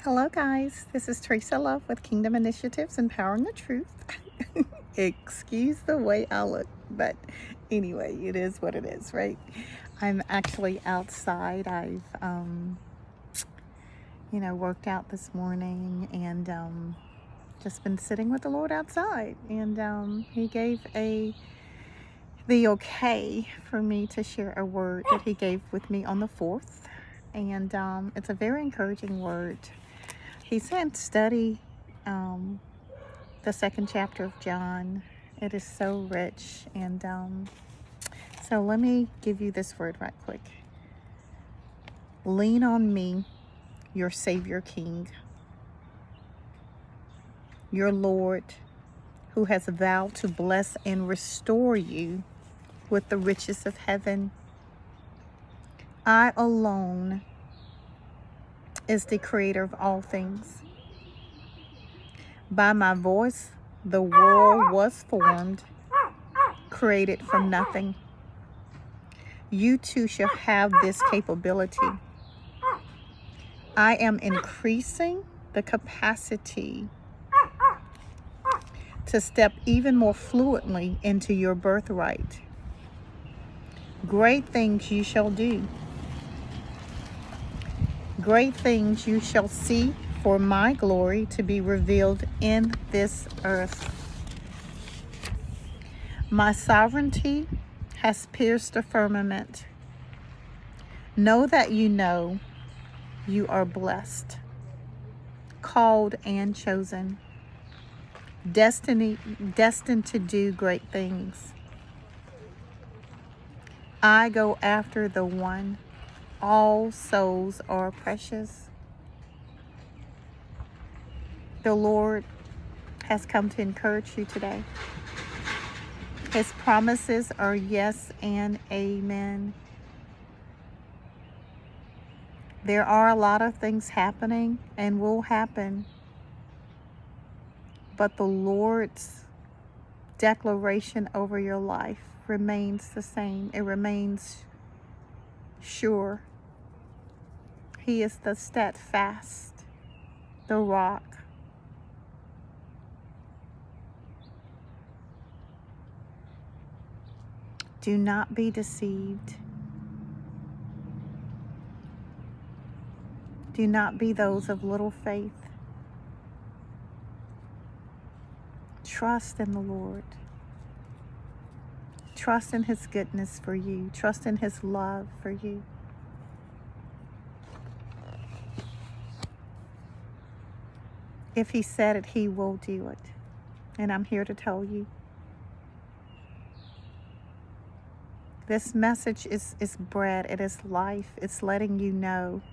Hello, guys. This is Teresa Love with Kingdom Initiatives Empowering the Truth. Excuse the way I look, but anyway, it is what it is, right? I'm actually outside. I've, worked out this morning and just been sitting with the Lord outside. And He gave the okay for me to share a word that He gave with me on the 4th. And it's a very encouraging word. He said, study the 2nd chapter of John. It is so rich. And so let me give you this word right quick. Lean on me, your Savior King, your Lord, who has vowed to bless and restore you with the riches of heaven. I alone is the creator of all things. By my voice, the world was formed, created from nothing. You too shall have this capability. I am increasing the capacity to step even more fluently into your birthright. Great things you shall do. Great things you shall see for my glory to be revealed in this earth. My sovereignty has pierced the firmament. Know that you are blessed, called and chosen, destined to do great things. I go after the one. All souls are precious. The Lord has come to encourage you today. His promises are yes and amen. There are a lot of things happening and will happen, but the Lord's declaration over your life remains the same. It remains sure. He is the steadfast, the rock. Do not be deceived. Do not be those of little faith. Trust in the Lord. Trust in His goodness for you. Trust in His love for you. If He said it, He will do it. And I'm here to tell you. This message is bread. It is life. It's letting you know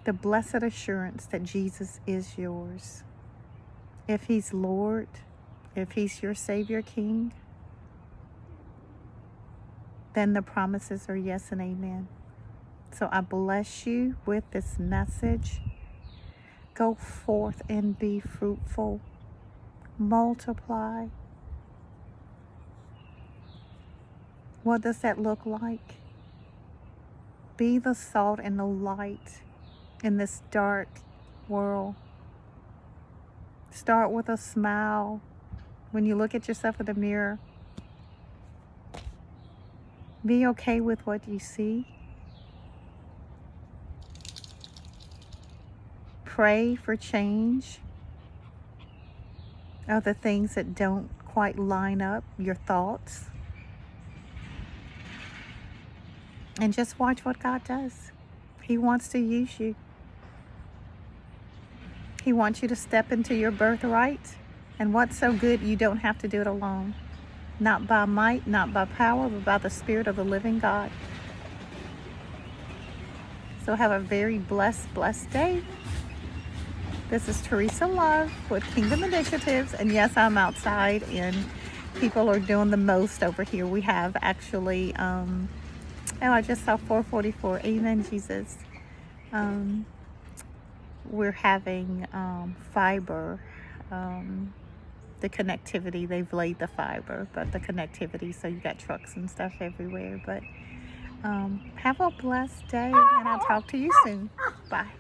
the blessed assurance that Jesus is yours. If He's Lord, if He's your Savior King, then the promises are yes and amen. So I bless you with this message. Go forth and be fruitful. Multiply. What does that look like? Be the salt and the light in this dark world. Start with a smile when you look at yourself in the mirror. Be okay with what you see. Pray for change of the things that don't quite line up, your thoughts. And just watch what God does. He wants to use you. He wants you to step into your birthright. And what's so good, you don't have to do it alone. Not by might, not by power, but by the Spirit of the living God. So have a very blessed day. This is Teresa Love with Kingdom Initiatives. And yes, I'm outside and people are doing the most over here. We have actually, I just saw 444. Amen, Jesus. We're having fiber, the connectivity. They've laid the fiber, but the connectivity, so you got trucks and stuff everywhere. But Have a blessed day, and I'll talk to you soon. Bye.